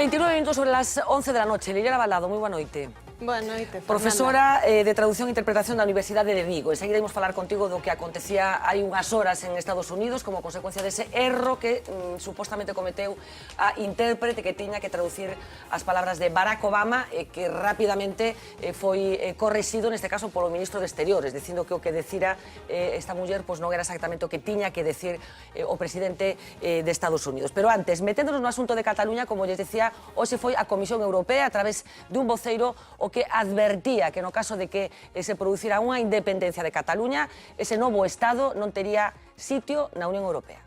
29 minutos sobre las 11 da noche. Liliana Balado, moi boa noite. Boa noite, Fernanda. Profesora de Traducción e Interpretación da Universidade de Vigo. Enseguida imos falar contigo do que acontecía hai unhas horas en Estados Unidos como consecuencia dese erro que supostamente cometeu a intérprete que tiña que traducir as palabras de Barack Obama que rapidamente foi correxido, neste caso, polo ministro de Exteriores, dicindo que o que decira esta muller non era exactamente o que tiña que decir o presidente de Estados Unidos. Pero antes, meténdonos no asunto de Cataluña, como lles decía, hoxe foi a Comisión Europea a través dun voceiro o que advertía que no caso de que se producira unha independencia de Cataluña, ese novo Estado non tería sitio na Unión Europea.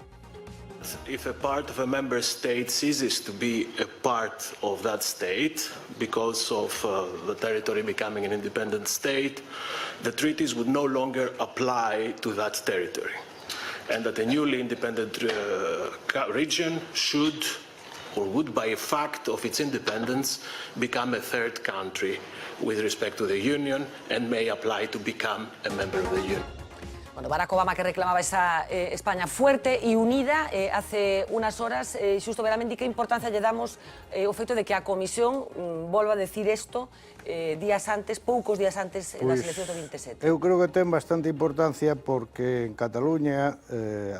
If a part of a member state ceases to be a part of that state because of the territory becoming an independent state, the treaties would no longer apply to that territory. And that a newly independent region should or would, by fact of its independence, become a third country with respect to the Union and may apply to become a member of the Union. Bueno, Barack Obama que reclamaba esa España fuerte e unida hace unas horas, xusto veramente que importancia lle damos o feito de que a Comisión volva a decir isto días antes, poucos días antes das eleccións do 27. Eu creo que ten bastante importancia porque en Cataluña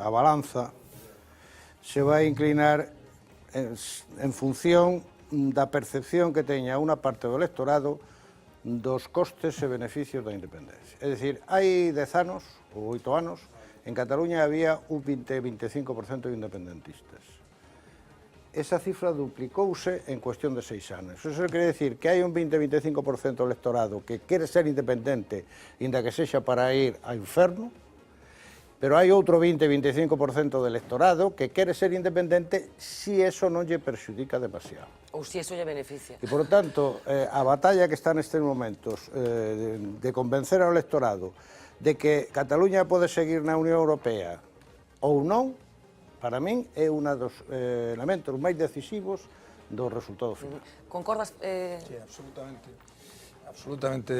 a balanza se vai inclinar en función da percepción que teña unha parte do electorado dos costes e beneficios da independencia. É dicir, hai 10 anos, ou 8 anos, en Cataluña había un 20-25% de independentistas. Esa cifra duplicouse en cuestión de 6 anos. Eso quere decir que hai un 20-25% do electorado que quere ser independente, inda que sexa para ir ao inferno, pero hai outro 20-25% do electorado que quere ser independente si eso non lle perxudica demasiado. Ou si eso lle beneficia. E, por tanto, a batalla que está nestes momentos de convencer ao electorado de que Cataluña pode seguir na Unión Europea ou non, para min é un dos elementos máis decisivos do resultado final. Concordas? Sí, absolutamente. Absolutamente.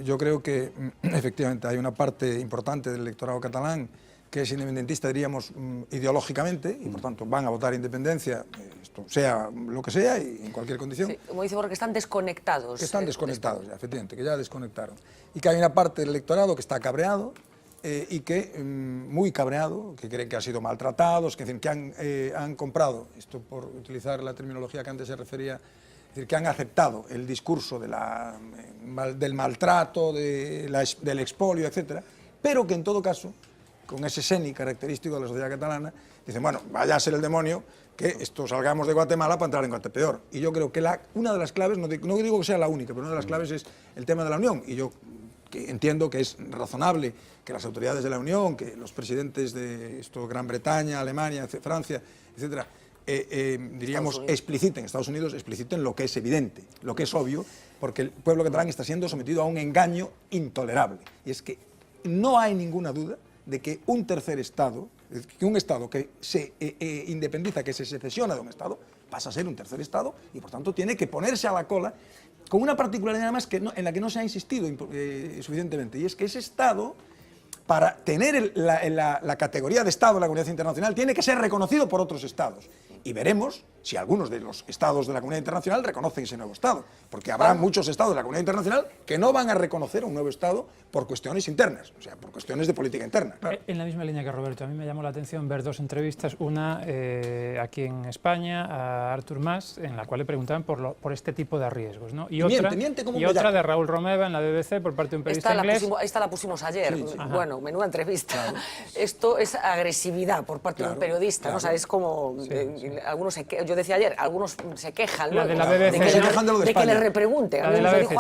Yo creo que, efectivamente, hay una parte importante del electorado catalán que es independentista, diríamos, ideológicamente, y por tanto van a votar independencia, esto sea lo que sea y en cualquier condición. Sí, como dice, porque están desconectados. Que están desconectados, efectivamente, que ya desconectaron. Y que hay una parte del electorado que está cabreado y que, muy cabreado, que creen que han sido maltratados, que han comprado, esto por utilizar la terminología que antes se refería, es decir, que han aceptado el discurso de del maltrato, del expolio, etc., pero que en todo caso, con ese seni característico de la sociedad catalana, dicen, bueno, vaya a ser el demonio que esto salgamos de Guatemala para entrar en Guatepeor. Y yo creo que una de las claves, no digo que sea la única, pero una de las claves es el tema de la Unión. Y yo entiendo que es razonable que las autoridades de la Unión, que los presidentes de Gran Bretaña, Alemania, Francia, etcétera, diríamos, Estados Unidos expliciten lo que es evidente, lo que es obvio, porque el pueblo catalán está siendo sometido a un engaño intolerable. Y es que no hay ninguna duda de que un tercer Estado, que un Estado que se independiza, que se secesiona de un Estado, pasa a ser un tercer Estado y por tanto tiene que ponerse a la cola con una particularidad además en la que no se ha insistido suficientemente, y es que ese Estado, para tener la categoría de Estado en la comunidad internacional, tiene que ser reconocido por otros Estados. Y veremos si algunos de los Estados de la comunidad internacional reconocen ese nuevo Estado, porque habrá muchos Estados de la comunidad internacional que no van a reconocer un nuevo Estado por cuestiones internas, o sea, por cuestiones de política interna. Claro. En la misma línea que Roberto, a mí me llamó la atención ver dos entrevistas, una aquí en España a Artur Mas, en la cual le preguntaban por este tipo de riesgos, ¿no? Y otra de Raúl Romeva en la BBC por parte de un periodista inglés. Esta la pusimos ayer, sí. Bueno, menuda entrevista. Claro. Esto es agresividad por parte de un periodista, ¿no? O sea, es como... algunos yo decía ayer, algunos se quejan luego de que le repregunten. A mí me dijo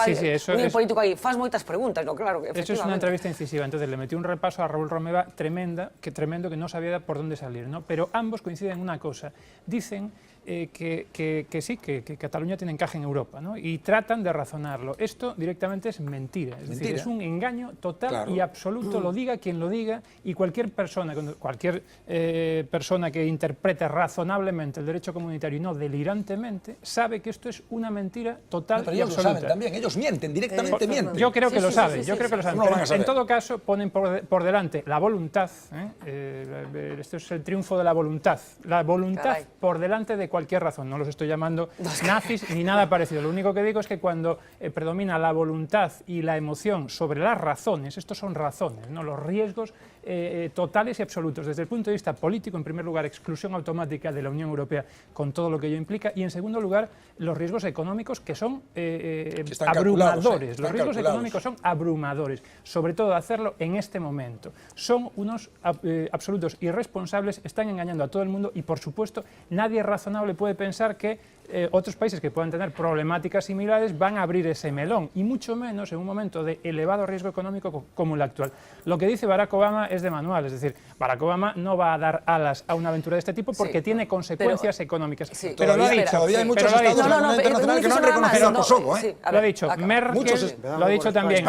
un político ahí, faz moitas preguntas, no, claro. Eso es una entrevista incisiva, entonces le metí un repaso a Raúl Romeva tremendo que no sabía por dónde salir, ¿no? Pero ambos coinciden en una cosa, dicen que sí, que Cataluña tiene encaje en Europa, ¿no? Y tratan de razonarlo. Esto directamente es mentira, es decir, es un engaño total y absoluto, lo diga quien lo diga, y cualquier persona que interprete razonablemente el derecho comunitario y no delirantemente, sabe que esto es una mentira total y absoluta. Pero ellos lo saben también, ellos mienten, directamente mienten. Yo creo que lo saben, En todo caso, ponen por delante la voluntad, esto es el triunfo de la voluntad por delante de cualquier razón, no los estoy llamando nazis ni nada parecido. Lo único que digo es que cuando predomina la voluntad y la emoción sobre las razones, estos son razones, ¿no? Los riesgos totales y absolutos. Desde el punto de vista político, en primer lugar, exclusión automática de la Unión Europea con todo lo que ello implica, y en segundo lugar, los riesgos económicos que son abrumadores. Los riesgos económicos son abrumadores, sobre todo hacerlo en este momento. Son unos absolutos irresponsables, están engañando a todo el mundo y, por supuesto, nadie razonable puede pensar que otros países que puedan tener problemáticas similares van a abrir ese melón, y mucho menos en un momento de elevado riesgo económico como el actual. Lo que dice Barack Obama es de manual, es decir, Barack Obama no va a dar alas a una aventura de este tipo porque tiene consecuencias económicas. Pero lo ha dicho, todavía hay muchos estados en la comunidad internacional que no han reconocido a Kosovo. Lo ha dicho Merkel, lo ha dicho también,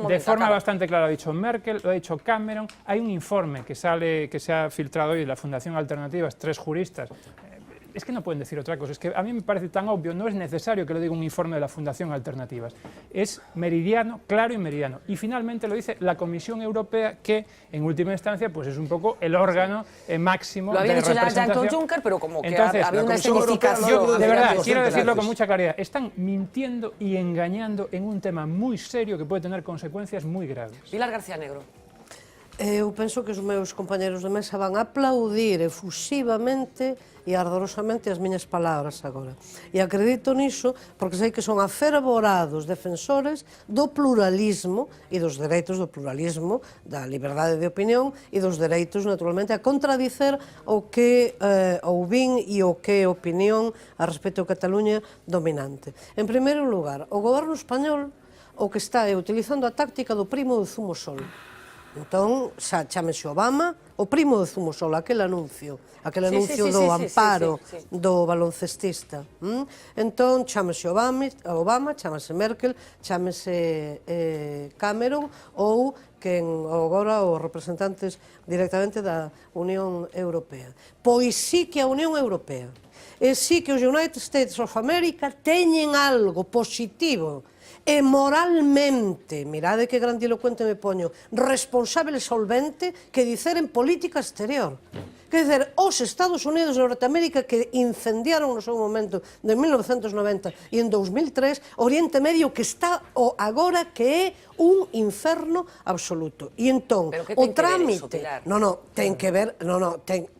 de forma bastante clara, lo ha dicho Merkel, lo ha dicho Cameron. Hay un informe que se ha filtrado hoy de la Fundación Alternativas, 3 juristas. Es que no pueden decir otra cosa, es que a mí me parece tan obvio, no es necesario que lo diga un informe de la Fundación Alternativas, es meridiano, claro y meridiano. Y finalmente lo dice la Comisión Europea, que en última instancia pues es un poco el órgano máximo de representación. Lo había dicho ya Jean-Claude Juncker, pero como que entonces, había una escenificación. De verdad, quiero decirlo con mucha claridad, están mintiendo y engañando en un tema muy serio que puede tener consecuencias muy graves. Pilar García Negro. Eu penso que os meus compañeros de mesa van a aplaudir efusivamente e ardorosamente as miñas palabras agora. E acredito niso porque sei que son afervorados defensores do pluralismo e dos dereitos do pluralismo, da liberdade de opinión e dos dereitos, naturalmente, a contradicer o que ouvin e o que opinión a respecto de Cataluña dominante. En primeiro lugar, o goberno español o que está é utilizando a táctica do primo do zumo sol. Entón, xa chámese Obama, o primo do zumo sol, aquel anuncio do amparo do baloncestista. Entón, chámese Obama, chámese Merkel, chámese Cameron ou quen agora os representantes directamente da Unión Europea. Pois sí que a Unión Europea e sí que os United States of America teñen algo positivo e moralmente, mirade que grandilocuente me poño, responsable e solvente que dicer en política exterior. Quer dizer, os Estados Unidos de Norteamérica que incendiaron no seu momento de 1990 e en 2003 Oriente Medio que está agora que é un inferno absoluto. E entón, o trámite... ten que ver,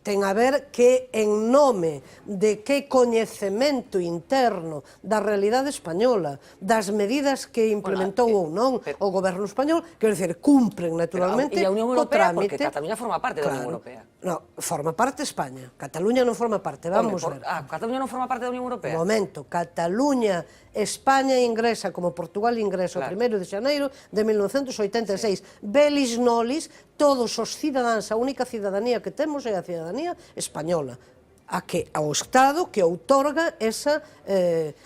ten a ver que en nome de que coñecemento interno da realidade española, das medidas que implementou ou non o goberno español, quer dizer, cumpren naturalmente e a Unión Europea, porque Cataluña forma parte da Unión Europea. No, forma parte España. Cataluña non forma parte, vamos ver. Cataluña non forma parte da Unión Europea? Un momento, Cataluña, España ingresa, como Portugal ingresa o 1º de xaneiro de 1986. Belis nolis, todos os cidadáns, a única cidadanía que temos é a cidadanía española. Ao Estado que outorga esa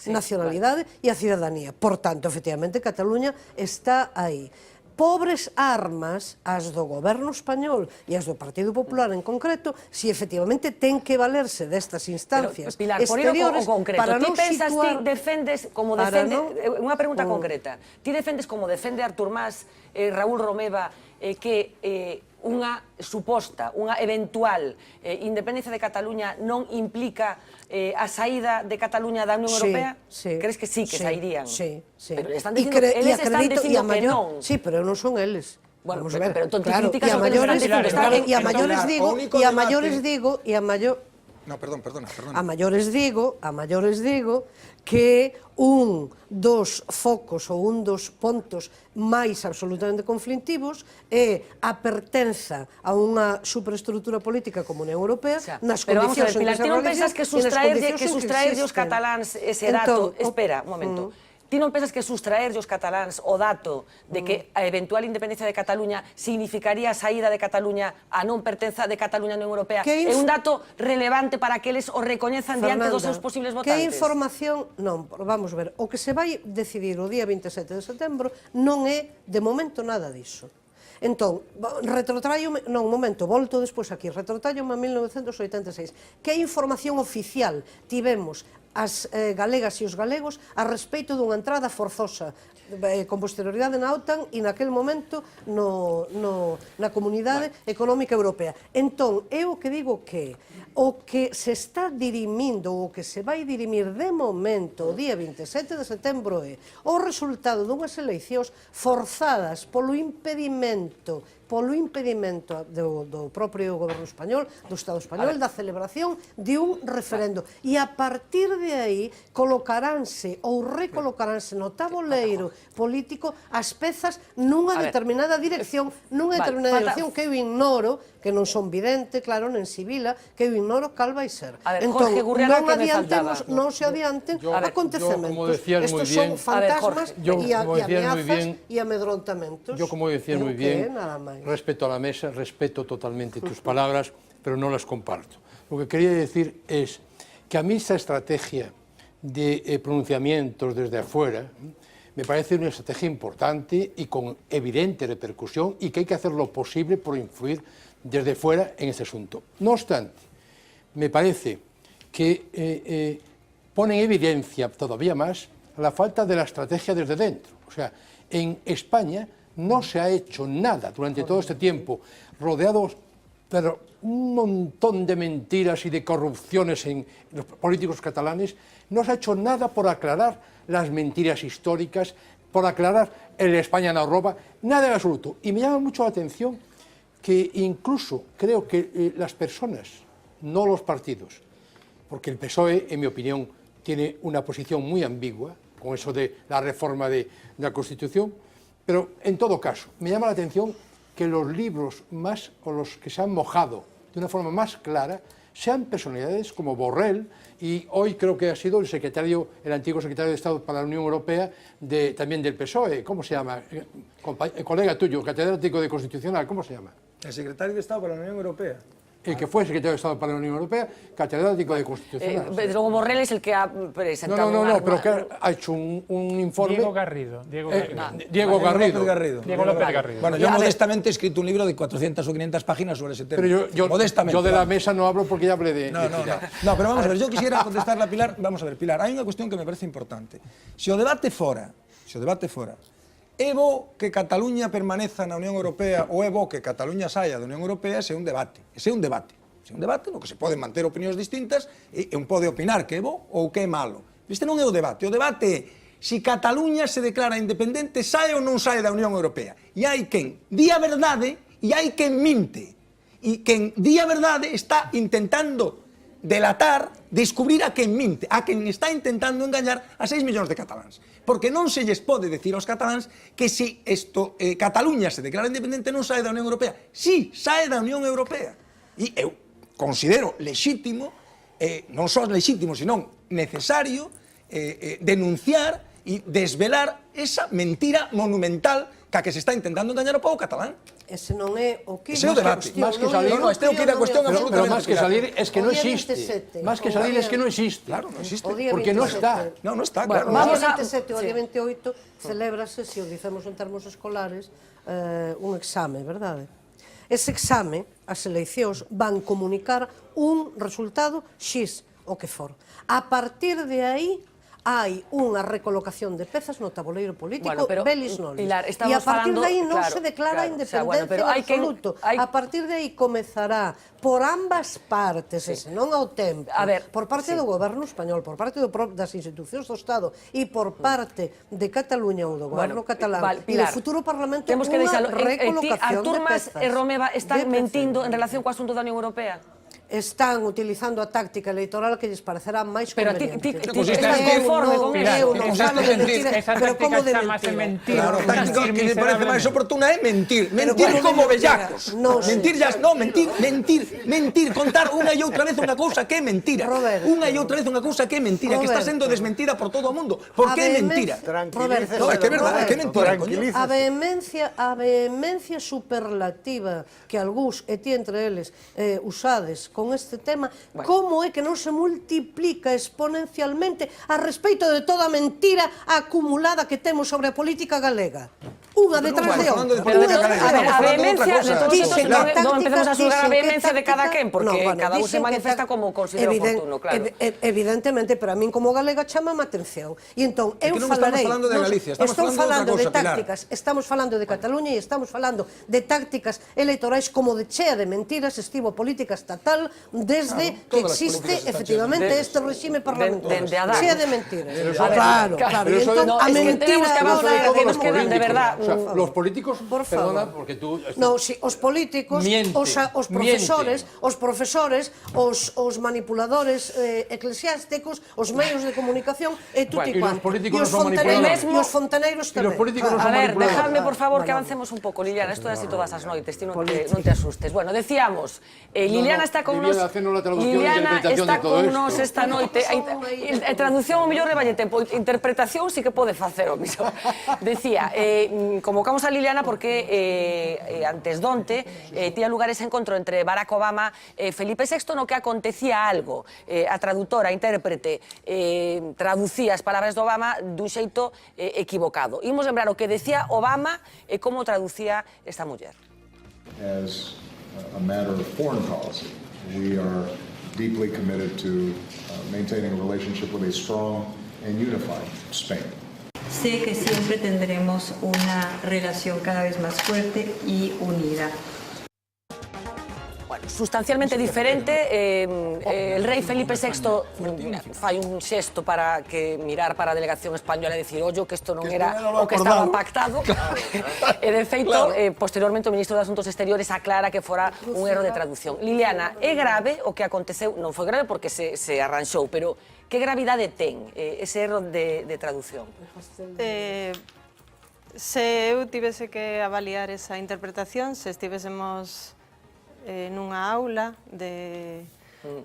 nacionalidade e a cidadanía. Por tanto, efectivamente, Cataluña está aí. Pobres armas as do goberno español e as do Partido Popular en concreto, si efectivamente ten que valerse destas instancias exteriores para non situar... Ti defendes como defende... Unha pregunta concreta. Ti defendes como defende Artur Mas, Raúl Romeva, que unha suposta, unha eventual independencia de Cataluña non implica a saída de Cataluña da Unión Europea? Crees que sí, que sairían? Sí. Pero eles están dicindo que non. Sí, pero non son eles. Bueno, vamos ver. Pero entón, claro, críticas o que nos están dicindo está ben. E a maiores digo, No, perdona. A maiores digo que un dos focos ou un dos pontos máis absolutamente conflictivos é a pertenza a unha superestrutura política como a Unión Europea nas condicións en que se realiza. Pilar, ti non pensas que sustraerlle os cataláns ese dato... Espera, un momento. Ti non pensas que sustraerlle os cataláns o dato de que a eventual independencia de Cataluña significaría a saída de Cataluña a non pertenza de Cataluña na Unión Europea é un dato relevante para que eles o recoñezan diante dos seus posibles votantes? Que información... Non, vamos ver, o que se vai decidir o día 27 de setembro non é, de momento, nada diso. Entón, retrotraio-me, non, un momento, volto despois aquí, retrotraio-me a 1986. Que información oficial tivemos as galegas e os galegos a respeito dunha entrada forzosa con posterioridade na OTAN e naquel momento na Comunidade Económica Europea. Entón, eu o que digo que o que se está dirimindo, o que se vai dirimir de momento o día 27 de setembro é o resultado dunhas eleicións forzadas polo impedimento do propio goberno español, do Estado español, da celebración de un referendo. E a partir de aí colocaránse ou recolocaránse no tabuleiro político as pezas nunha determinada dirección, que eu ignoro, que non son vidente, claro, nen sibila, que eu ignoro cal vai ser. Entón, non se adianten acontecementos. Estos son fantasmas e ameazas e amedrontamentos. Yo, como decías muy bien, respeto a la mesa, respeto totalmente tus palabras, pero no las comparto. Lo que quería decir es que a mí esta estrategia de pronunciamientos desde afuera me parece una estrategia importante y con evidente repercusión y que hay que hacer lo posible por influir desde fuera en este asunto. No obstante, me parece que pone en evidencia todavía más la falta de la estrategia desde dentro. O sea, en España no se ha hecho nada durante todo este tiempo, rodeados por un montón de mentiras y de corrupciones en los políticos catalanes, no se ha hecho nada por aclarar las mentiras históricas, por aclarar el España no roba, nada en absoluto. Y me llama mucho la atención que incluso creo que las personas, no los partidos, porque el PSOE, en mi opinión, tiene una posición muy ambigua con eso de la reforma de la Constitución, pero en todo caso, me llama la atención que los libros más, o los que se han mojado de una forma más clara, sean personalidades como Borrell, y hoy creo que ha sido el antiguo secretario de Estado para la Unión Europea, también del PSOE, ¿cómo se llama? Colega tuyo, catedrático de Constitucional, ¿cómo se llama? El secretario de Estado para la Unión Europea. El que fue secretario de Estado para la Unión Europea, catedrático de Constitucional. Luego Borrell es el que ha presentado... No, pero que ha hecho un informe... Diego Garrido. Diego López Garrido. Bueno, yo modestamente he escrito un libro de 400 o 500 páginas sobre ese tema. Pero yo de la mesa no hablo porque ya hablé de... No, pero vamos a ver, yo quisiera contestarle a Pilar. Vamos a ver, Pilar, hai unha cuestión que me parece importante. Se o debate fora, é bo que Cataluña permaneza na Unión Europea ou é bo que Cataluña saia da Unión Europea, ese é un debate. Ese é un debate no que se poden manter opinións distintas e un pode opinar que é bo ou que é malo. Este non é o debate. O debate é se Cataluña se declara independente, sae ou non sae da Unión Europea. E hai quen di a verdade e hai quen minte. E quen di a verdade está intentando delatar, descubrir a quen minte, a quen está intentando engañar a 6 millóns de cataláns. Porque non se lles pode decir aos cataláns que se Cataluña se declara independente non sae da Unión Europea. Sí, sae da Unión Europea. E eu considero lexítimo, non só lexítimo, senón necesario, denunciar e desvelar esa mentira monumental que se está intentando engañar ao povo catalán. Ese non é o que... Ese é o debate. Más que salir, este é o que era a cuestión absolutamente... Pero más que salir es que no existe. Más que salir es que no existe. Claro, no existe. Porque no está. No está, claro. O día 27 ou o día 28 celébrase, se o dicemos en termos escolares, un exame, verdade? Ese exame, as eleicións van comunicar un resultado X, o que for. A partir de aí, hai unha recolocación de pezas no tabuleiro político, belis nolis. E a partir de aí non se declara independencia en absoluto. A partir de aí comezará por ambas partes, e senón ao tempo, por parte do goberno español, por parte das institucións do Estado e por parte de Cataluña ou do goberno catalán e do futuro Parlamento, unha recolocación de pezas. Artur Mas e Romeva están mentindo en relación co asunto da Unión Europea? Están utilizando a táctica electoral que lles parecerá máis conveniente. Pero ti estás conforme con eso? Esa táctica chamase mentir. Claro, a táctica que lle parece máis oportuna é mentir. Mentir como bellacos. Mentir, contar unha e outra vez unha cousa que é mentira. Unha e outra vez unha cousa que é mentira, que está sendo desmentida por todo o mundo. Por que é mentira? No, é que é verdade, é que é mentira. A vehemencia superlativa que algúns, e ti entre eles, usades como con este tema, como é que non se multiplica exponencialmente a respeito de toda a mentira acumulada que temos sobre a política galega. Unha detrás de outra. A vehemencia de todos estos, non empezamos a xulgar a vehemencia de cada quen, porque cada un se manifesta como considera oportuno, claro. Evidentemente, pero a min como galega chama-me atención. E entón, eu non estamos falarei... falando de Galicia, estamos estou falando de outra falando de cousa, Pilar. tácticas, estamos falando de Cataluña e estamos falando de tácticas electorais como de chea de mentiras estivo política estatal desde que existe efectivamente este regime parlamentario. Chea de mentiras. Claro, claro. E entón, a mentira agora que nos quedan de verdad. Los políticos, por favor. perdona, porque tú... No, si, os políticos, os profesores, os manipuladores eclesiásticos, os medios de comunicación e tutti Y los quanti. políticos no son manipuladores. E os fontaneiros Y los tamén. políticos no A son ver, manipuladores. dejadme, por favor, que avancemos un pouco, Liliana. Esto é así todas as noites, ti non te asustes. Bueno, decíamos, Liliana está con nos... Viviana, hacenos la traducción e Liliana interpretación está de todo con esto. nos esta noite. Traducción, o mellor reballe tempo. Interpretación sí que pode facer o mismo. Decía, convocamos a Liliana porque antes donte tía lugar ese encontro entre Barack Obama e Felipe VI no que acontecía algo. A traductora, a intérprete, traducía as palabras de Obama dun xeito equivocado. Imos lembrar o que decía Obama e como traducía esta muller. As a matter of foreign policy, we are deeply committed to maintaining a relationship with a strong and unified Spain. Sé que siempre tendremos una relación cada vez más fuerte y unida. Bueno, sustancialmente diferente, el rei Felipe VI fai un xesto para que mirar para a delegación española e dicir, ollo, que isto non era o que estaba pactado. E de feito, posteriormente o ministro de Asuntos Exteriores aclara que fora un erro de traducción. Liliana, é grave o que aconteceu? Non foi grave porque se arranxou, pero que gravidade ten ese erro de traducción? Se eu tivese que avaliar esa interpretación, se estivésemos nunha aula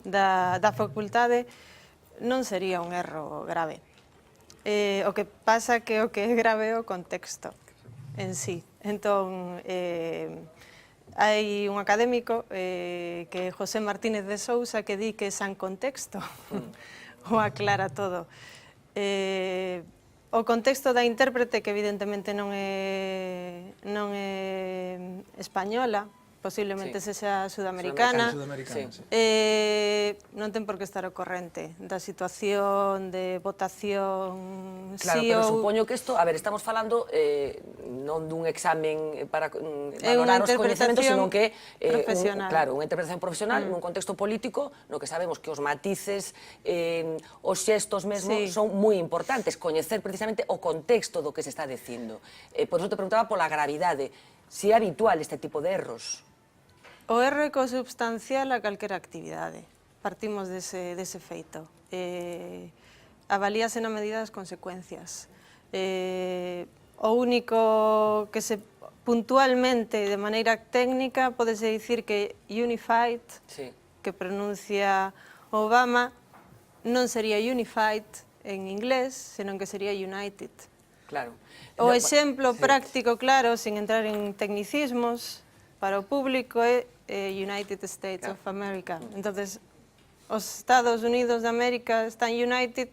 da facultade, non sería un erro grave. O que pasa que o que é grave é o contexto en sí. Entón, hai un académico que é José Martínez de Sousa que di que san contexto o aclara todo. O contexto da intérprete, que evidentemente non é española, posiblemente sexa sudamericana, non ten por que estar ao corrente da situación de votación. Claro, pero supoño que isto, a ver, estamos falando non dun examen para valorar os coñecementos, sino que claro, unha interpretación profesional nun contexto político no que sabemos que os matices, os xestos mesmo son moi importantes, coñecer precisamente o contexto do que se está dicindo. Por iso te preguntaba pola gravidade, se é habitual este tipo de erros. O erro é consubstancial a calquera actividade. Partimos dese feito. Avalíase na medida das consecuencias. O único que se puntualmente, de maneira técnica, podese dicir que unified, que pronuncia Obama, non sería unified en inglés, senón que sería united. Claro. O exemplo práctico, claro, sin entrar en tecnicismos, para o público é United States of America. Entonces, os Estados Unidos de América están united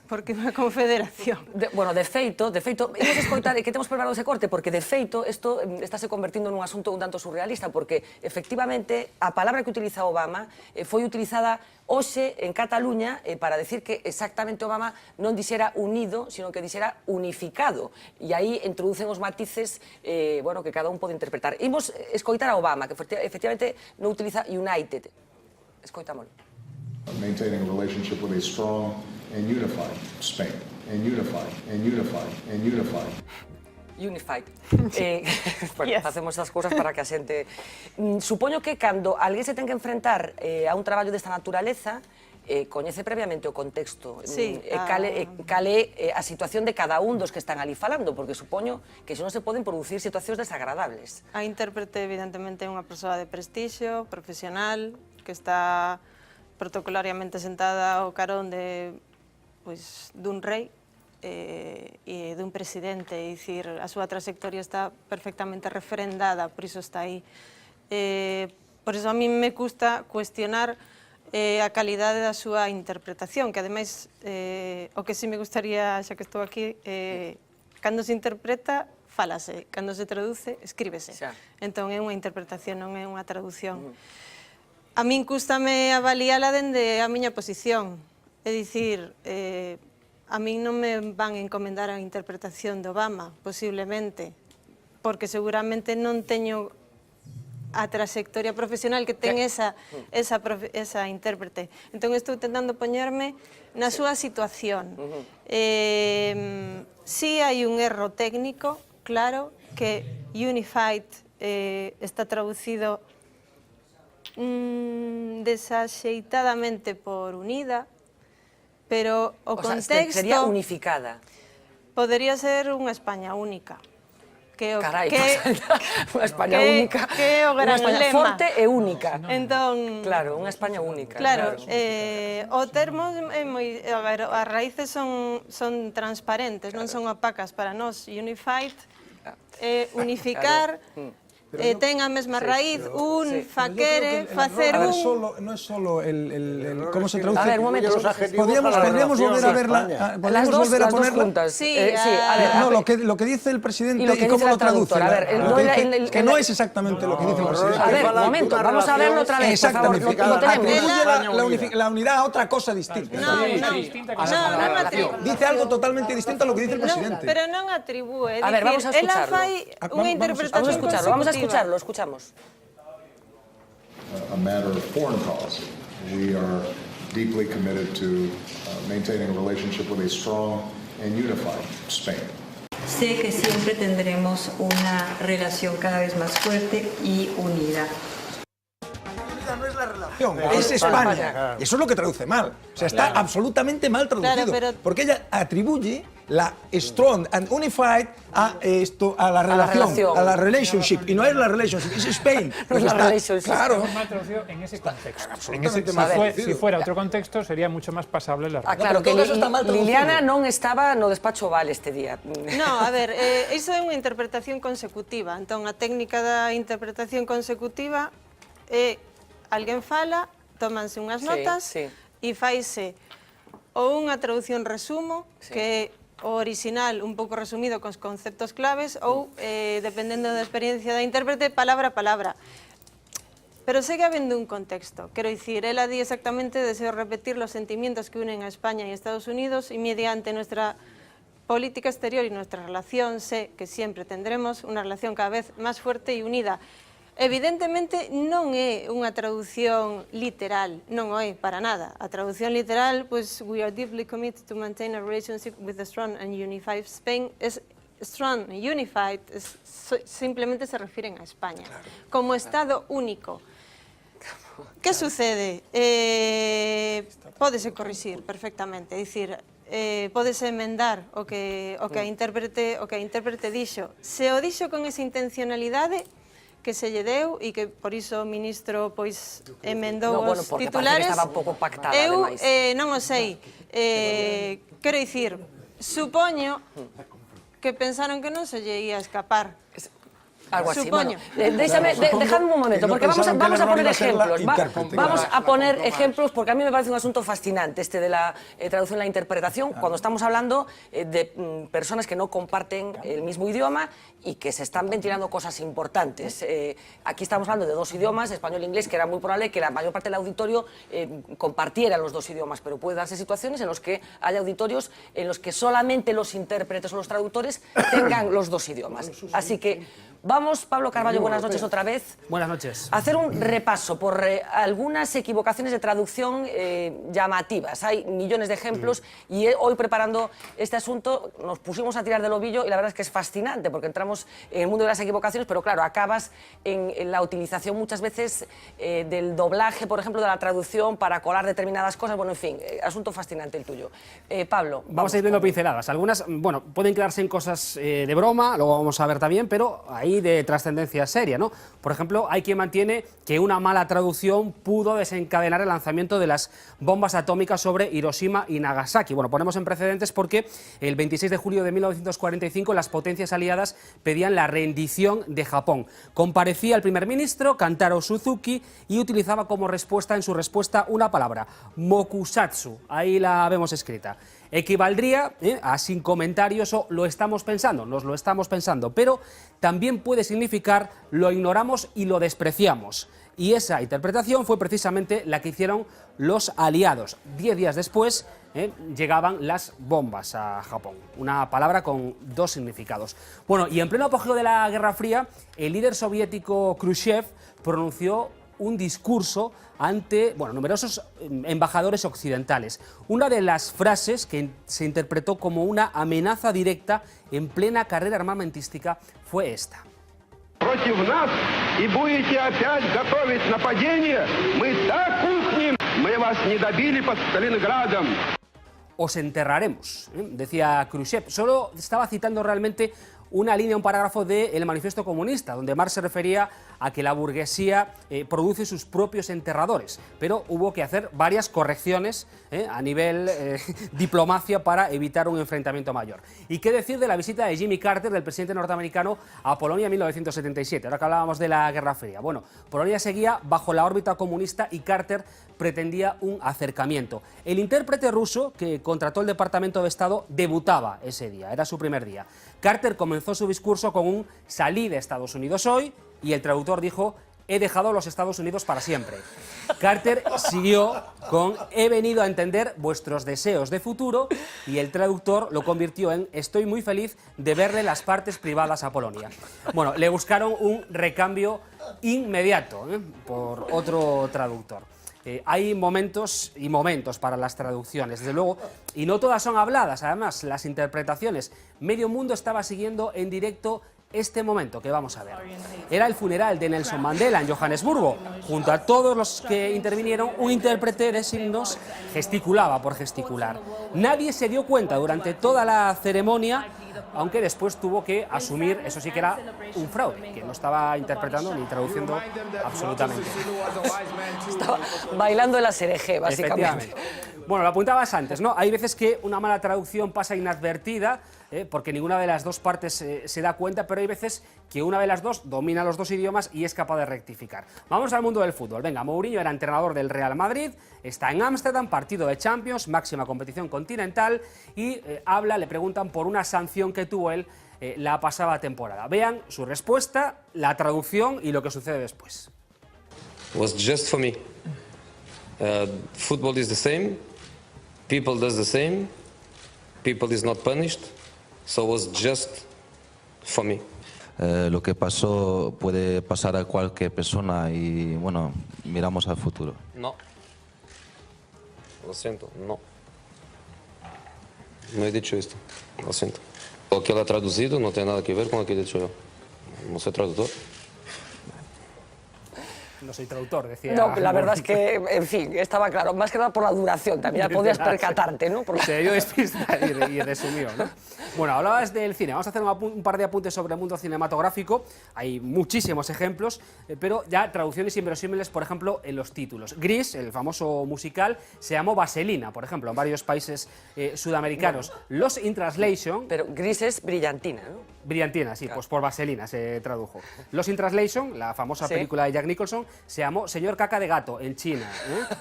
porque é unha confederación. Bueno, de feito, imos escoitar, que temos preparado ese corte, porque de feito, isto estáse convertindo nun asunto un tanto surrealista, porque, efectivamente, a palabra que utiliza Obama foi utilizada hoxe en Cataluña para decir que exactamente Obama non dixera unido, sino que dixera unificado. E aí introducen os matices, bueno, que cada un pode interpretar. Imos escoitar a Obama, que efectivamente non utiliza united. Escoitámoslo. Maintaining a relationship with a strong and unified Spain, and unified, and unified, and unified. Unified. Bueno, facemos estas cousas para que a xente... Supoño que cando alguén se ten que enfrentar a un traballo desta naturaleza, coñece previamente o contexto, cal é a situación de cada un dos que están ali falando, porque supoño que non se poden producir situacións desagradables. A intérprete, evidentemente, é unha persoa de prestixio, profesional, que está protocolariamente sentada ao carón dun rei e dun presidente, é dicir, a súa trayectoria está perfectamente refrendada, por iso está aí. Por iso a mí me custa cuestionar a calidade da súa interpretación, que ademais, o que sí me gustaría, xa que estou aquí, cando se interpreta, fálase, cando se traduce, escríbese. Entón é unha interpretación, non é unha traducción. A min cústame avaliala dende a miña posición, é dicir, a min non me van encomendar a interpretación de Obama, posiblemente, porque seguramente non teño a trayectoria profesional que ten esa intérprete. Entón estou tentando poñerme na súa situación. Si hai un erro técnico, claro, que Unified está traducido desaxeitadamente por Unida, pero o contexto... Sería unificada. Podería ser unha España única. Carai, unha España única, unha España forte e única. Entón, claro, unha España única. Claro, o termo é moi... A ver, as raíces son transparentes, non son opacas para nós. Unified é unificar, ten a mesma raíz, faquere, facer un... No es solo el cómo se traduce. A ver, un momento. Podríamos volver a verla, podríamos volver a ponerla. Juntas. Sí, a ver, no, lo que dice el presidente y cómo lo traduce. Que no es exactamente lo que dice el presidente. A ver, un momento, vamos a verlo otra vez, por favor. Lo tenemos. La unidad a otra cosa distinta. Dice algo totalmente distinto a lo que dice el presidente. Pero non atribúe. A ver, vamos a escucharlo. Ela fai unha interpretación consecutiva. Vamos a escucharlo, lo escuchamos. A matter of foreign policy. We are deeply committed to maintaining a relationship with a strong and unified Spain. Sé que siempre tendremos una relación cada vez más fuerte y unida. Es España. Y eso es lo que traduce mal. O sea, está absolutamente mal traducido. Porque ella atribuye la strong and unified a la relación, a la relationship. Y no es la relationship, es Spain. No es la relationship. Claro. Mal traducido en ese contexto. Absolutamente mal traducido. Si fuera otro contexto, sería mucho más pasable la relación. Claro, que Liliana non estaba no despacho Oval este día. No, a ver, iso é unha interpretación consecutiva. Entón, a técnica da interpretación consecutiva é alguén fala, tómanse unhas notas e faise ou unha traducción resumo, que é o original un pouco resumido cos conceptos claves, ou, dependendo da experiencia da intérprete, palabra a palabra. Pero segue habendo un contexto. Quero dicir, ela di exactamente, deseo repetir los sentimientos que unen a España y Estados Unidos y mediante nuestra política exterior y nuestra relación sé que siempre tendremos una relación cada vez más fuerte y unida. Evidentemente non é unha traducción literal, non o é para nada. A traducción literal, pues, we are deeply committed to maintain a relationship with a strong and unified Spain, es strong and unified, simplemente se refiren a España, como Estado único. Que sucede? Pódese corrixir perfectamente, é dicir, pódese emendar o que a intérprete dixo. Se o dixo con esa intencionalidade, que se lle deu e que por iso o ministro pois emendou os titulares. Estaba un pouco pactada, eu ademais. non o sei. Quero dicir, supoño que pensaron que non se lle ia escapar. Algo así. Supoño. Bueno, dejadme un momento, porque vamos a poner ejemplos. Vamos a poner ejemplos, porque a mí me parece un asunto fascinante este de la traducción y la interpretación, cuando estamos hablando de personas que no comparten el mismo idioma y que se están ventilando cosas importantes. Aquí estamos hablando de dos idiomas, español e inglés, que era muy probable que la mayor parte del auditorio compartiera los dos idiomas, pero puede darse situaciones en las que haya auditorios en los que solamente los intérpretes o los traductores tengan los dos idiomas. Así que vamos, Pablo Carballo, buenas noches otra vez. Buenas noches. A hacer un repaso por algunas equivocaciones de traducción llamativas. Hay millones de ejemplos y hoy preparando este asunto nos pusimos a tirar del ovillo y la verdad es que es fascinante porque entramos en el mundo de las equivocaciones, pero claro, acabas en la utilización muchas veces del doblaje, por ejemplo, de la traducción para colar determinadas cosas. Bueno, en fin, asunto fascinante el tuyo. Pablo. Vamos a ir viendo pinceladas. Algunas, bueno, pueden quedarse en cosas de broma, luego vamos a ver también, pero ahí ni de trascendencia seria, ¿no? Por ejemplo, hay quien mantiene que una mala traducción pudo desencadenar el lanzamiento de las bombas atómicas sobre Hiroshima y Nagasaki. Bueno, ponemos en precedentes porque el 26 de julio de 1945 las potencias aliadas pedían la rendición de Japón. Comparecía el primer ministro, Kantaro Suzuki, y utilizaba como respuesta en su respuesta una palabra, mokusatsu. Ahí la vemos escrita. Equivaldría a sin comentarios o lo estamos pensando, nos lo estamos pensando, pero también puede significar lo ignoramos y lo despreciamos. Y esa interpretación fue precisamente la que hicieron los aliados. 10 días después llegaban las bombas a Japón. Una palabra con dos significados. Bueno, y en pleno apogeo de la Guerra Fría, el líder soviético Khrushchev pronunció un discurso ante numerosos embajadores occidentales. Una de las frases que se interpretó como una amenaza directa en plena carrera armamentística fue esta. Против нас и будете опять готовить нападение, мы так ухнем, мы вас не добили под Сталинградом. Os enterraremos, decía Khrushchev. Solo estaba citando realmente una línea, un parágrafo del Manifiesto Comunista, donde Marx se refería a que la burguesía produce sus propios enterradores, pero hubo que hacer varias correcciones a nivel diplomacia para evitar un enfrentamiento mayor. ¿Y qué decir de la visita de Jimmy Carter, del presidente norteamericano, a Polonia en 1977? Ahora que hablábamos de la Guerra Fría. Bueno, Polonia seguía bajo la órbita comunista y Carter pretendía un acercamiento. El intérprete ruso que contrató el Departamento de Estado debutaba ese día, era su primer día. Carter comenzó su discurso con un "salí de Estados Unidos hoy" y el traductor dijo "he dejado los Estados Unidos para siempre". Carter siguió con "he venido a entender vuestros deseos de futuro" y el traductor lo convirtió en "estoy muy feliz de verle las partes privadas a Polonia". Bueno, le buscaron un recambio inmediato por otro traductor. Hay momentos y momentos para las traducciones, desde luego, y no todas son habladas, además, las interpretaciones. Medio mundo estaba siguiendo en directo este momento que vamos a ver. Era el funeral de Nelson Mandela en Johannesburgo. Junto a todos los que intervinieron, un intérprete de signos gesticulaba por gesticular. Nadie se dio cuenta durante toda la ceremonia, aunque después tuvo que asumir, eso sí que era un fraude, que no estaba interpretando ni traduciendo absolutamente. Estaba bailando en la SRG, básicamente. Bueno, lo apuntabas antes, ¿no? Hay veces que una mala traducción pasa inadvertida, porque ninguna de las dos partes se da cuenta, pero hay veces que una de las dos domina los dos idiomas y es capaz de rectificar. Vamos al mundo del fútbol. Venga, Mourinho era entrenador del Real Madrid, está en Ámsterdam, partido de Champions, máxima competición continental, y le preguntan por una sanción que tuvo él la pasada temporada. Vean su respuesta, la traducción y lo que sucede después. Was just for me. Football is the same. People does the same. People is not punished. So it was just for me. Lo que pasó puede pasar a cualquier persona y, bueno, miramos al futuro. No. Lo siento, no. No he dicho esto. Lo siento. Lo que él ha traducido no tiene nada que ver con lo que he dicho yo. No soy traductor. No soy traductor, decía. No, la verdad es que, en fin, estaba claro. Más que nada por la duración, también ya podías percatarte, ¿no? Se dio despista y resumió, ¿no? Bueno, hablabas del cine. Vamos a hacer un par de apuntes sobre el mundo cinematográfico. Hay muchísimos ejemplos, pero ya traducciones inverosímiles, por ejemplo, en los títulos. Grease, el famoso musical, se llamó Vaselina, por ejemplo, en varios países sudamericanos. Bueno. Lost in Translation... Pero Grease es brillantina, ¿no? Brillantina, sí, claro. Pues por Vaselina se tradujo. Lost in Translation, la famosa película de Jack Nicholson, se llamó Señor Caca de Gato en China,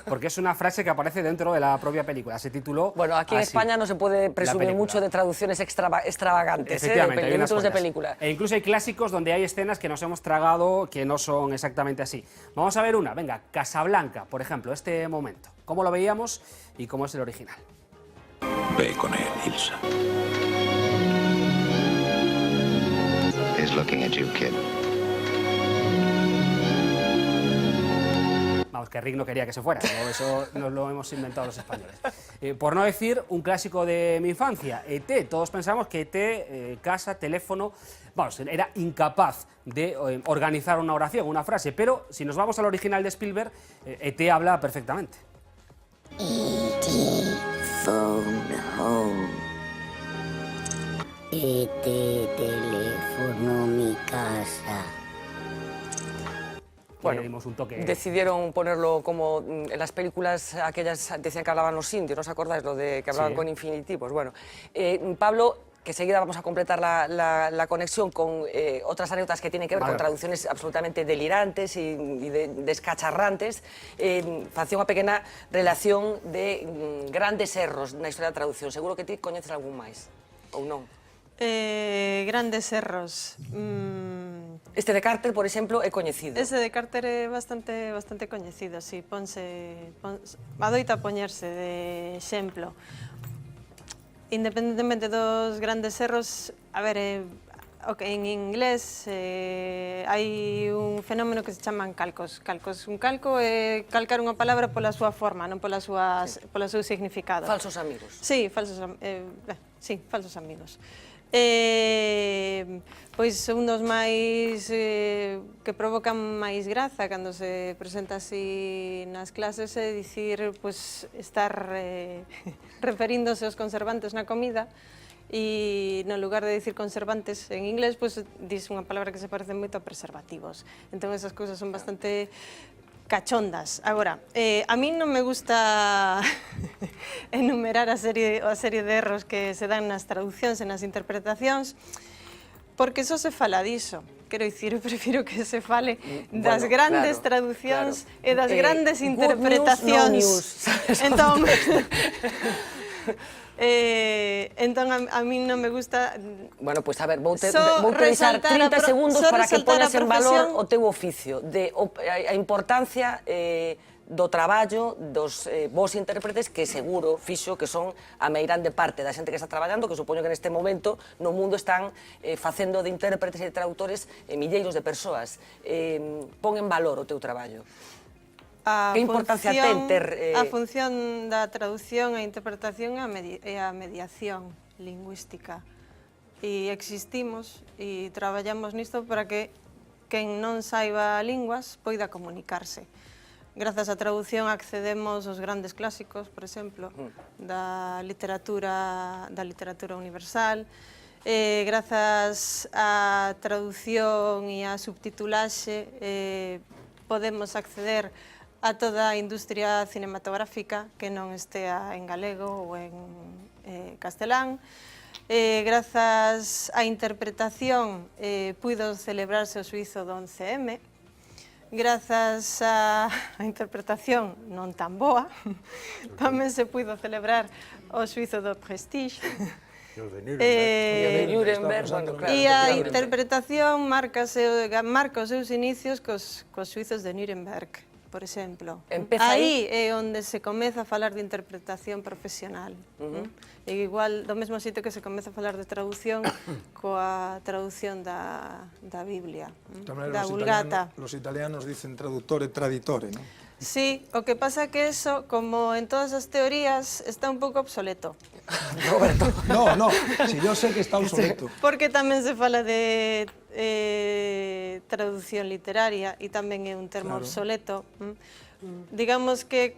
porque es una frase que aparece dentro de la propia película. Se tituló Bueno, aquí en España no se puede presumir mucho de traducciones extravagantes, efectivamente, de títulos de película. E incluso hay clásicos donde hay escenas que nos hemos tragado que no son exactamente así. Vamos a ver una, venga, Casablanca, por ejemplo, este momento. ¿Cómo lo veíamos y cómo es el original? Ve con él, Ilsa. He's looking at you, kid. Vamos, que Rick no quería que se fuera, ¿no? Eso nos lo hemos inventado los españoles. Por no decir un clásico de mi infancia, E.T. Todos pensamos que E.T., casa, teléfono... Vamos, era incapaz de organizar una oración, una frase, pero si nos vamos al original de Spielberg, E.T. habla perfectamente. E.T. phone home. y te telefonó mi casa. Bueno, un toque. decidieron ponerlo como en las películas aquellas, decían que hablaban los indios, ¿no os acordáis? Lo de que hablaban con infinitivos. Bueno, Pablo, que seguida vamos a completar la conexión con otras anécdotas que tienen que ver con traducciones absolutamente delirantes y descacharrantes, facía unha pequena relación de grandes erros na historia da traducción. Seguro que ti coñeces algún máis, ou non? Grandes erros. Este de Carter, por exemplo, é coñecido. Ese de Carter é bastante coñecido, si, adoita poñerse de exemplo. Independentemente dos grandes erros, a ver, en inglés hai un fenómeno que se chaman calcos. Un calco é calcar unha palabra pola súa forma, non polo seu significado. Falsos amigos. Sí, falsos amigos. Pois un dos máis que provocan máis graza cando se presenta así nas clases é dicir, pois, estar referíndose aos conservantes na comida e no lugar de dicir conservantes en inglés, pois dis unha palabra que se parece moito a preservativos. Entón esas cousas son bastante cachondas. Agora, a mí non me gusta enumerar a serie de erros que se dan nas traduccións e nas interpretacións, porque só se fala diso. Quero dicir, eu prefiro que se fale das grandes traduccións e das grandes interpretacións. Entón, a mí non me gusta... Bueno, pois a ver, vou utilizar 30 segundos para que pones en valor o teu oficio, a importancia do traballo dos vos intérpretes que seguro fixo que son a meirande parte da xente que está traballando, que supoño que neste momento no mundo están facendo de intérpretes e de traductores milleiros de persoas. Pon en valor o teu traballo. Que importancia ten ter... A función da traducción e interpretación é a mediación lingüística. E existimos e traballamos nisto para que quen non saiba linguas poida comunicarse. Grazas á traducción accedemos aos grandes clásicos, por exemplo, da literatura universal. Grazas á traducción e á subtitulaxe podemos acceder a toda a industria cinematográfica que non estea en galego ou en castelán. Grazas á interpretación puido celebrarse o xuízo do 11M. Grazas á interpretación non tan boa, tamén se puido celebrar o xuízo do Prestige. E a interpretación marca os seus inicios cos xuízos de Nuremberg, por exemplo. Aí é onde se comeza a falar de interpretación profesional. E igual, do mesmo sitio que se comeza a falar de traducción coa traducción da Biblia, da Vulgata. Los italianos dicen traductore, traditore, ¿no? Sí, o que pasa que eso, como en todas as teorías, está un pouco obsoleto. Roberto. No, si yo sé que está obsoleto. Porque tamén se fala de traducción literaria e tamén é un termo obsoleto. Digamos que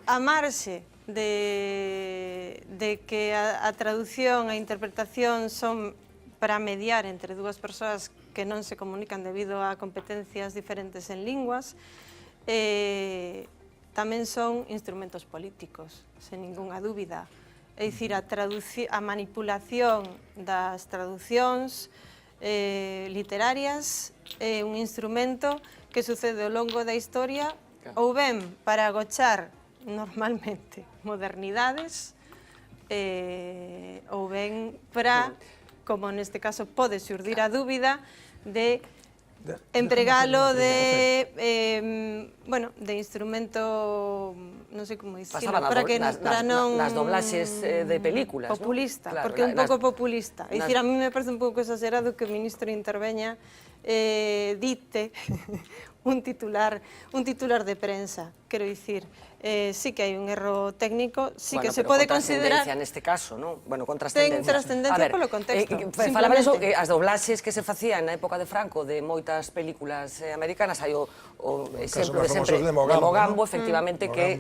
a marxe de que a traducción e a interpretación son para mediar entre dúas persoas que non se comunican debido a competencias diferentes en linguas, tamén son instrumentos políticos, sen ningunha dúbida. É dicir, a manipulación das traducións literarias é un instrumento que sucede ao longo da historia ou ben para agochar normalmente modernidades ou ben para, como neste caso pode xurdir a dúbida, de empregalo de instrumento, non sei como dicirlo, para que nas doblaxes de películas, populista, porque é un pouco populista. É dicir, a mí me parece un pouco exagerado que o ministro interveña dite un titular de prensa, quero dicir, sí que hai un erro técnico, sí que se pode considerar... Ten trascendencia neste caso, non? Bueno, con trascendencia. Ten trascendencia polo contexto. Falaba eso, que as doblaxes que se facían na época de Franco de moitas películas americanas, hai o exemplo de sempre de Mogambo, efectivamente, que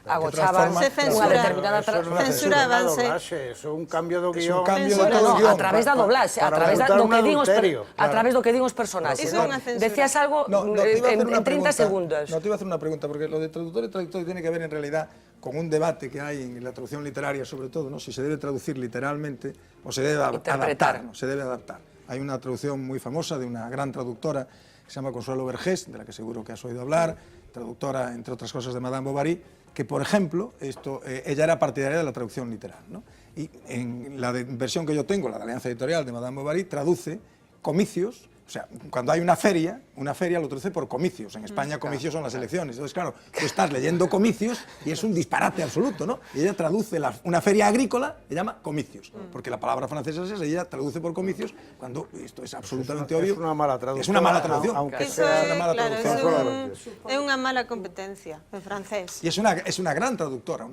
agochaban unha determinada... Censurabanse. Eso é un cambio do guión. A través da doblaxe, a través do que din os personaxes. Decías algo en 30 segundos. No, te iba a hacer una pregunta, porque lo de traductor y traductor tiene que ver en realidad con un debate que hay en la traducción literaria, sobre todo, ¿no? Si se debe traducir literalmente o se debe adaptar, ¿no? Se debe adaptar. Hay una traducción muy famosa de una gran traductora que se llama Consuelo Vergés, de la que seguro que has oído hablar, traductora, entre otras cosas, de Madame Bovary, que, por ejemplo, ella era partidaria de la traducción literal, ¿no? Y en la versión que yo tengo, la de Alianza Editorial de Madame Bovary, traduce comicios. O sea, cuando hay una feria lo traduce por comicios. En España comicios son las elecciones. Entonces, claro, tú estás leyendo comicios y es un disparate absoluto, ¿no? Y ella traduce una feria agrícola, le llama comicios, porque la palabra francesa es esa, ella traduce por comicios, cuando esto es absolutamente obvio. Es una mala traducción. Es una mala traducción. Aunque sea una mala traducción. É unha mala competencia en francés. Y es una gran traductora.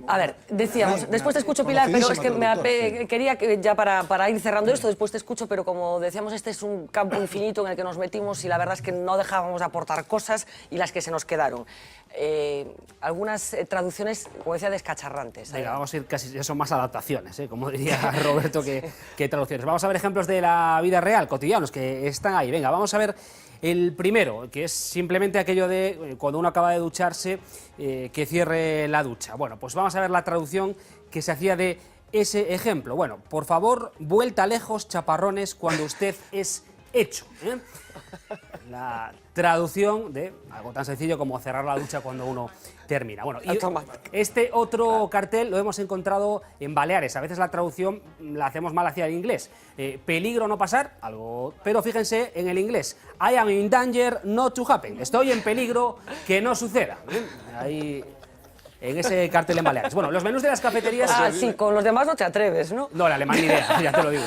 A ver, decíamos, después te escucho, Pilar, pero es que quería que ya para ir cerrando esto, después te escucho, pero como decíamos, este es un campo infinito en el que nos metimos y la verdad es que no dejábamos de aportar cosas y las que se nos quedaron. Algunas traducciones, como decía, descacharrantes. Venga, vamos a ir casi, ya son más adaptaciones, como diría Roberto, que traducciones. Vamos a ver ejemplos de la vida real, cotidianos, que están ahí. Venga, vamos a ver el primero, que es simplemente aquello de cuando uno acaba de ducharse, que cierre la ducha. Bueno, pues vamos a ver la traducción que se hacía de ese ejemplo. Bueno, por favor, vuelta lejos, chaparrones, cuando usted es hecho. La traducción de algo tan sencillo como cerrar la ducha cuando uno termina. Bueno, y este otro cartel lo hemos encontrado en Baleares. A veces la traducción la hacemos mal hacia el inglés. Peligro no pasar, algo, pero fíjense en el inglés. I am in danger not to happen. Estoy en peligro que no suceda. Ahí, en ese cartel en Baleares. Bueno, los menús de las cafeterías... Ah, sí, con los demás no te atreves, ¿no? No, el alemán ni idea, ya te lo digo.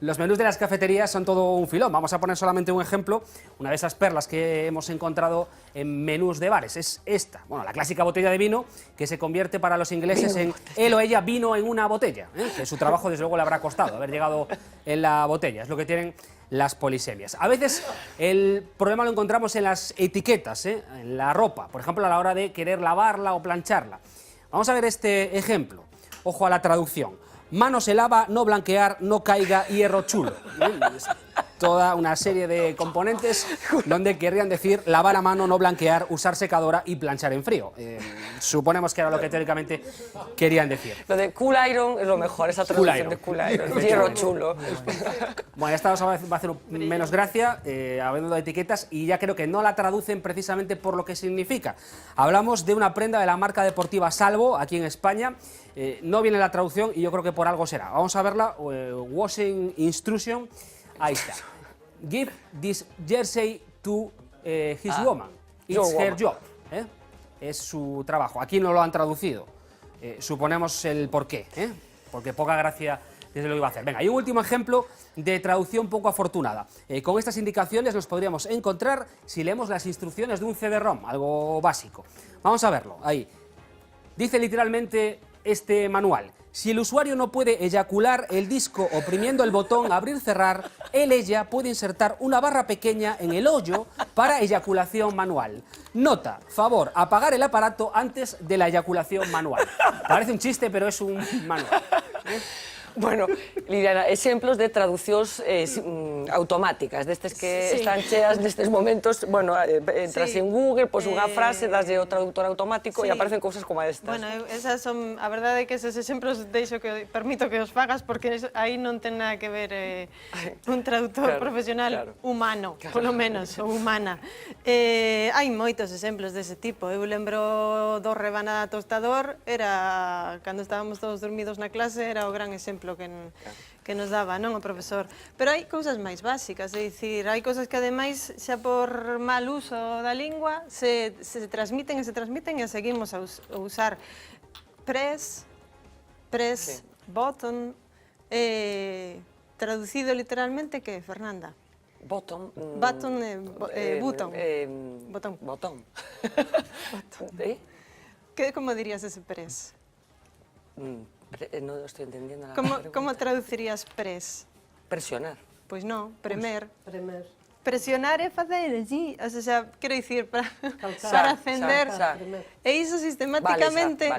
Los menús de las cafeterías son todo un filón. Vamos a poner solamente un ejemplo. Una de esas perlas que hemos encontrado en menús de bares es esta. Bueno, la clásica botella de vino que se convierte para los ingleses en él o ella vino en una botella. Que su trabajo, desde luego, le habrá costado haber llegado en la botella. Es lo que tienen las polisemias. A veces el problema lo encontramos en las etiquetas, en la ropa, por ejemplo, a la hora de querer lavarla o plancharla. Vamos a ver este ejemplo. Ojo a la traducción. Mano se lava, no blanquear, no caiga, hierro chulo. Toda una serie de componentes donde querrían decir lavar a mano, no blanquear, usar secadora y planchar en frío. Suponemos que era lo que teóricamente querían decir. Lo de cool iron es lo mejor, esa traducción de cool iron, hierro chulo. Bueno, esta va a hacer menos gracia, hablando de etiquetas, y ya creo que no la traducen precisamente por lo que significa. Hablamos de una prenda de la marca deportiva Salvo, aquí en España. No viene la traducción y yo creo que por algo será. Vamos a verla. Washing instruction. Ahí está. Give this jersey to his woman. It's her job. Es su trabajo. Aquí no lo han traducido. Suponemos el porqué. Porque poca gracia desde lo iba a hacer. Venga, y un último ejemplo de traducción poco afortunada. Con estas indicaciones los podríamos encontrar si leemos las instrucciones de un CD-ROM, algo básico. Vamos a verlo. Ahí. Dice literalmente este manual: si el usuario no puede eyacular el disco oprimiendo el botón abrir-cerrar, ella puede insertar una barra pequeña en el hoyo para eyaculación manual. Nota, favor, apagar el aparato antes de la eyaculación manual. Parece un chiste, pero es un manual. Bueno, Liliana, exemplos de traducións automáticas, destes que están cheas nestes momentos, bueno, entras en Google, pois unha frase, daslle o traductor automático e aparecen cousas como estas. Bueno, esas son, a verdade é que eses exemplos deixo que permito que os fagas porque aí non ten nada que ver un traductor profesional humano, polo menos, ou humana. Hai moitos exemplos dese tipo. Eu lembro do rebanada tostador, era, cando estábamos todos dormidos na clase, era o gran exemplo que nos daba, non, o profesor. Pero hai cousas máis básicas, é dicir, hai cousas que ademais xa por mal uso da lingua se transmiten e seguimos a usar. Press, button, traducido literalmente, que, Fernanda? Bottom. Button, botón. Botón. ¿Cómo dirías ese press? No estoy entendiendo nada. ¿Cómo traducirías press? Presionar. Pues no, premer. presionar e facer así, o sea, quero dicir, para ascender, e iso sistemáticamente.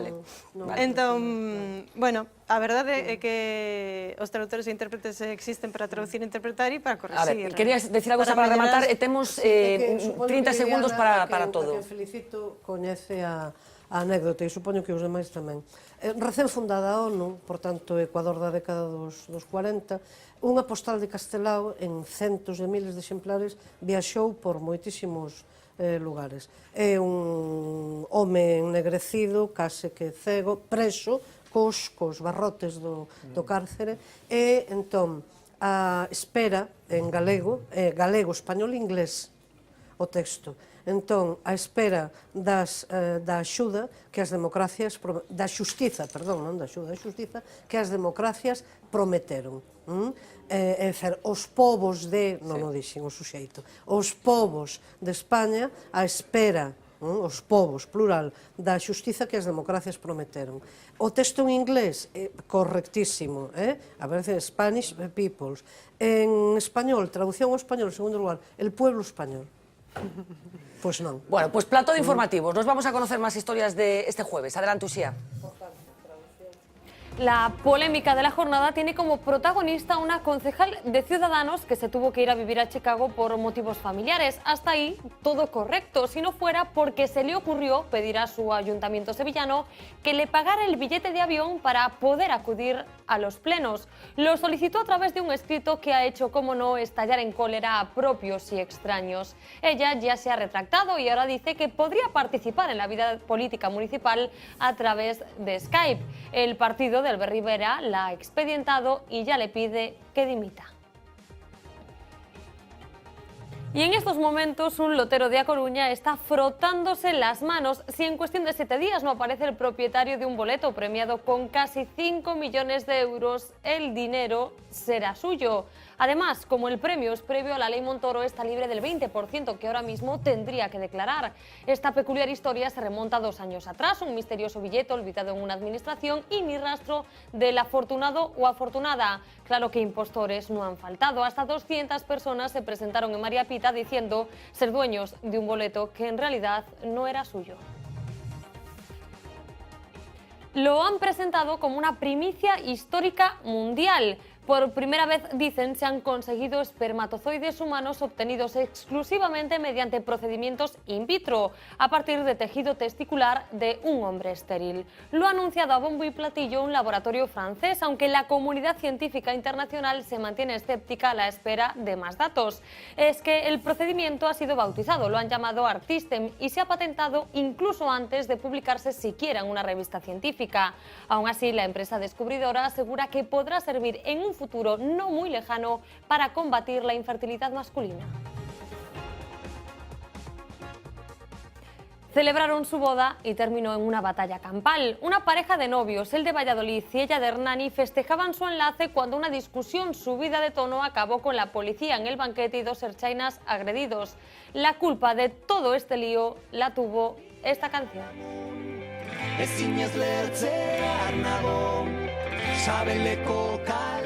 Entón, bueno, a verdade é que os traductores e intérpretes existen para traducir, interpretar e para corregir. A ver, querías decir algo para rematar, e temos 30 segundos para todo. Que felicito coñece a anécdota, e supoño que os demais tamén. Recén fundada a ONU, por tanto, Ecuador da década dos 40, unha postal de Castelao en centos de miles de exemplares viaxou por moitísimos lugares. É un home ennegrecido, case que cego, preso, cos barrotes do cárcere, e entón a espera en galego, español e inglés o texto. Entón, a espera da axuda que as democracias, da xustiza, perdón, non da axuda, da xustiza, que as democracias prometeron. É dizer, os povos de, non o dixen o suxeito, os povos de España a espera, os povos, plural, da xustiza que as democracias prometeron. O texto en inglés, correctísimo, aparece Spanish peoples. En español, traducción ao español, en segundo lugar, el pueblo español. Pues non. Bueno, pues plato de informativos. Nos vamos a conocer más historias de este jueves. Adelante, Uxía. La polémica de la jornada tiene como protagonista una concejal de Ciudadanos que se tuvo que ir a vivir a Chicago por motivos familiares. Hasta ahí todo correcto, si no fuera porque se le ocurrió pedir a su ayuntamiento sevillano que le pagara el billete de avión para poder acudir a los plenos. Lo solicitó a través de un escrito que ha hecho, como no, estallar en cólera a propios y extraños. Ella ya se ha retractado y ahora dice que podría participar en la vida política municipal a través de Skype. El partido de Albert Rivera la ha expedientado y ya le pide que dimita. Y en estos momentos un lotero de A Coruña está frotándose las manos si en cuestión de 7 días no aparece el propietario de un boleto premiado con casi 5 millones de euros, el dinero será suyo. Además, como el premio es previo a la ley Montoro, está libre del 20% que ahora mismo tendría que declarar. Esta peculiar historia se remonta 2 años atrás, un misterioso billete olvidado en una administración y ni rastro del afortunado o afortunada. Claro que impostores no han faltado. Hasta 200 personas se presentaron en María Pita diciendo ser dueños de un boleto que en realidad no era suyo. Lo han presentado como una primicia histórica mundial. Por primera vez, dicen, se han conseguido espermatozoides humanos obtenidos exclusivamente mediante procedimientos in vitro, a partir de tejido testicular de un hombre estéril. Lo ha anunciado a bombo y platillo un laboratorio francés, aunque la comunidad científica internacional se mantiene escéptica a la espera de más datos. Es que el procedimiento ha sido bautizado, lo han llamado ArtSystem y se ha patentado incluso antes de publicarse siquiera en una revista científica. Aún así, la empresa descubridora asegura que podrá servir en un futuro no muy lejano para combatir la infertilidad masculina. Celebraron su boda y terminó en una batalla campal. Una pareja de novios, el de Valladolid y ella de Hernani, festejaban su enlace cuando una discusión subida de tono acabó con la policía en el banquete y 2 ertzainas agredidos. La culpa de todo este lío la tuvo esta canción.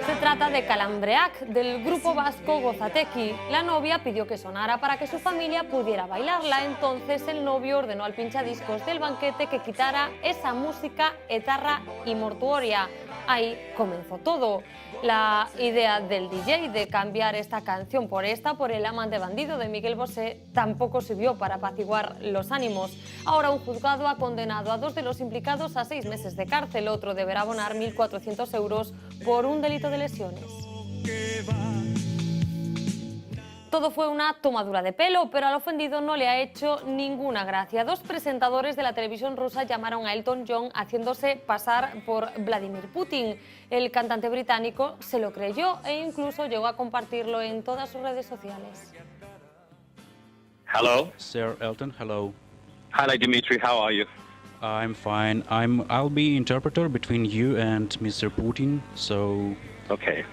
Se trata de Calambreac, del grupo vasco Gozateki. La novia pidió que sonara para que su familia pudiera bailarla. Entonces el novio ordenó al pinchadiscos del banquete que quitara esa música etarra y mortuoria. Ahí comenzó todo. La idea del DJ de cambiar esta canción por El amante bandido de Miguel Bosé tampoco sirvió para apaciguar los ánimos. Ahora un juzgado ha condenado a 2 de los implicados a 6 meses de cárcel. Otro deberá abonar 1.400 euros por un delito de lesiones. Todo fue una tomadura de pelo, pero al ofendido no le ha hecho ninguna gracia. 2 presentadores de la televisión rusa llamaron a Elton John haciéndose pasar por Vladimir Putin. El cantante británico se lo creyó e incluso llegó a compartirlo en todas sus redes sociales. Hello. Sir Elton, hello. Hello, Dmitry. How are you? I'm fine. I'll be interpreter between you and Mr. Putin, so... Okay.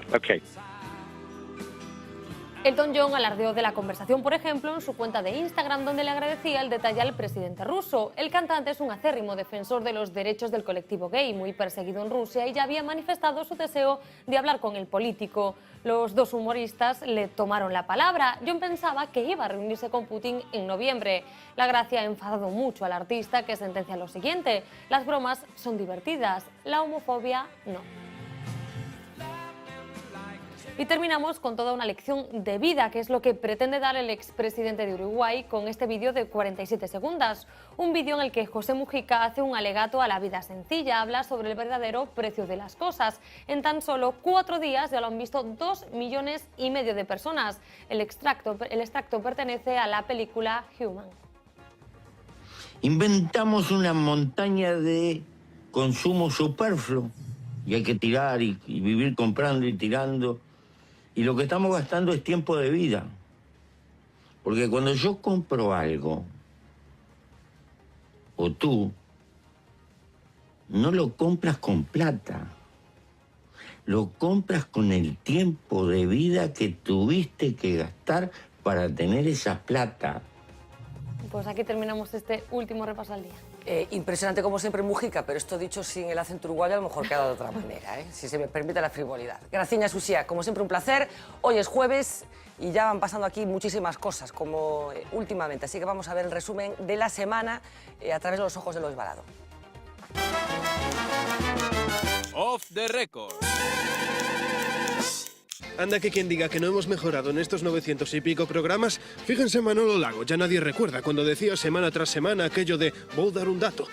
Elton John alardeó de la conversación, por ejemplo, en su cuenta de Instagram, donde le agradecía el detalle al presidente ruso. El cantante es un acérrimo defensor de los derechos del colectivo gay, muy perseguido en Rusia, y ya había manifestado su deseo de hablar con el político. Los dos humoristas le tomaron la palabra. John pensaba que iba a reunirse con Putin en noviembre. La gracia ha enfadado mucho al artista, que sentencia lo siguiente: las bromas son divertidas, la homofobia no. Y terminamos con toda una lección de vida, que es lo que pretende dar el expresidente de Uruguay con este vídeo de 47 segundos. Un vídeo en el que José Mujica hace un alegato a la vida sencilla, habla sobre el verdadero precio de las cosas. En tan solo 4 días ya lo han visto 2,5 millones de personas. El extracto pertenece a la película Human. Inventamos una montaña de consumo superfluo y hay que tirar y vivir comprando y tirando. Y lo que estamos gastando es tiempo de vida. Porque cuando yo compro algo, o tú, no lo compras con plata. Lo compras con el tiempo de vida que tuviste que gastar para tener esa plata. Pues aquí terminamos este último repaso al día. Impresionante como siempre Mujica, pero esto dicho sin el acento uruguayo a lo mejor queda de otra manera, si se me permite la frivolidad. Graciñas, Uxía, como siempre un placer. Hoy es jueves y ya van pasando aquí muchísimas cosas, como últimamente. Así que vamos a ver el resumen de la semana a través de los ojos de Lois Balado. Off the record. Anda que quien diga que no hemos mejorado en estos 900 y pico programas, fíjense en Manolo Lago, ya nadie recuerda cuando decía semana tras semana aquello de voy a dar un dato.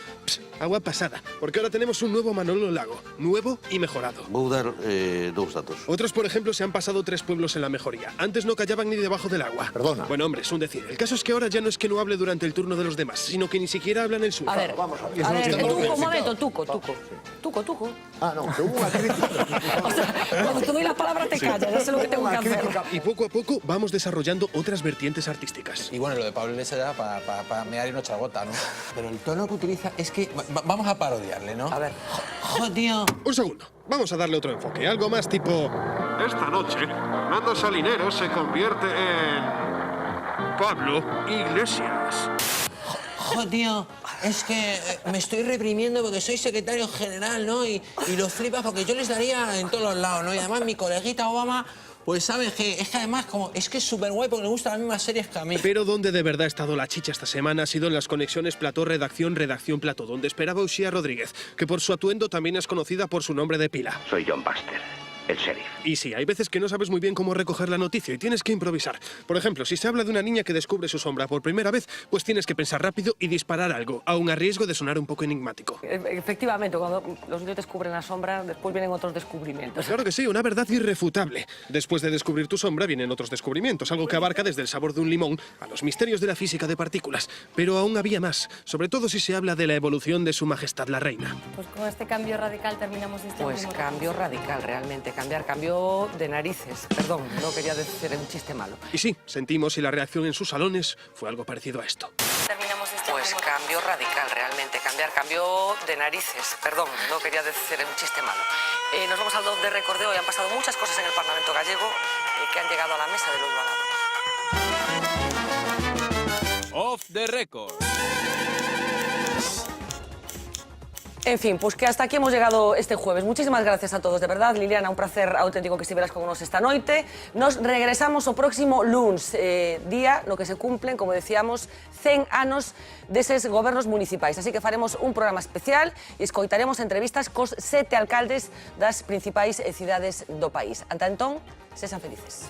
Agua pasada, porque ahora tenemos un nuevo Manolo Lago, nuevo y mejorado. Voy a dar 2 datos. Otros, por ejemplo, se han pasado 3 pueblos en la mejoría. Antes no callaban ni debajo del agua. Perdona. Bueno, hombre, es un decir. El caso es que ahora ya no es que no hable durante el turno de los demás, sino que ni siquiera habla en el suyo. A ver, vamos a ver. un momento, Tuco. Ah, no, que hubo una crítica. O sea, cuando te doy la palabra te callas, ya sé lo que tengo que hacer. Y poco a poco vamos desarrollando otras vertientes artísticas. Y bueno, lo de Pablo Iglesias era para mear y no echar gota, ¿no? Pero el tono que utiliza es que... vamos a parodiarle, ¿no? A ver. ¡Joder! Un segundo, vamos a darle otro enfoque, algo más tipo... Esta noche, Nando Salinero se convierte en... Pablo Iglesias. Joder, es que me estoy reprimiendo porque soy secretario general, ¿no? Y lo flipas porque yo les daría en todos los lados, ¿no? Y además mi coleguita Obama... Pues sabes que es que además es que es súper guay porque le gustan las mismas series que a mí. Pero donde de verdad ha estado la chicha esta semana ha sido en las conexiones plató-redacción, redacción-plató, donde esperaba Uxía Rodríguez, que por su atuendo también es conocida por su nombre de pila. Soy John Buster, el sheriff. Y sí, hay veces que no sabes muy bien cómo recoger la noticia y tienes que improvisar. Por ejemplo, si se habla de una niña que descubre su sombra por primera vez, pues tienes que pensar rápido y disparar algo, aun a riesgo de sonar un poco enigmático. Efectivamente, cuando los niños descubren la sombra, después vienen otros descubrimientos. Claro que sí, una verdad irrefutable. Después de descubrir tu sombra vienen otros descubrimientos, algo que abarca desde el sabor de un limón a los misterios de la física de partículas. Pero aún había más, sobre todo si se habla de la evolución de su majestad la reina. Pues con este cambio radical terminamos este Pues último cambio radical, realmente. Cambio de narices. Perdón, no quería decir un chiste malo. Y sí, sentimos y la reacción en sus salones fue algo parecido a esto. Terminamos este Pues cambio radical, realmente. Cambio de narices. Perdón, no quería decir un chiste malo. Nos vamos al Off the Record de hoy. Han pasado muchas cosas en el Parlamento gallego que han llegado a la mesa de Lois Balado. Off the Record. En fin, pues que hasta aquí hemos llegado este jueves. Muchísimas gracias a todos, de verdad. Liliana, un placer auténtico que estiveras con nos esta noite. Nos regresamos o próximo luns, día no que se cumplen, como decíamos, 100 anos deses gobernos municipais. Así que faremos un programa especial e escoitaremos entrevistas cos 7 alcaldes das principais cidades do país. Ata entón, sexan felices.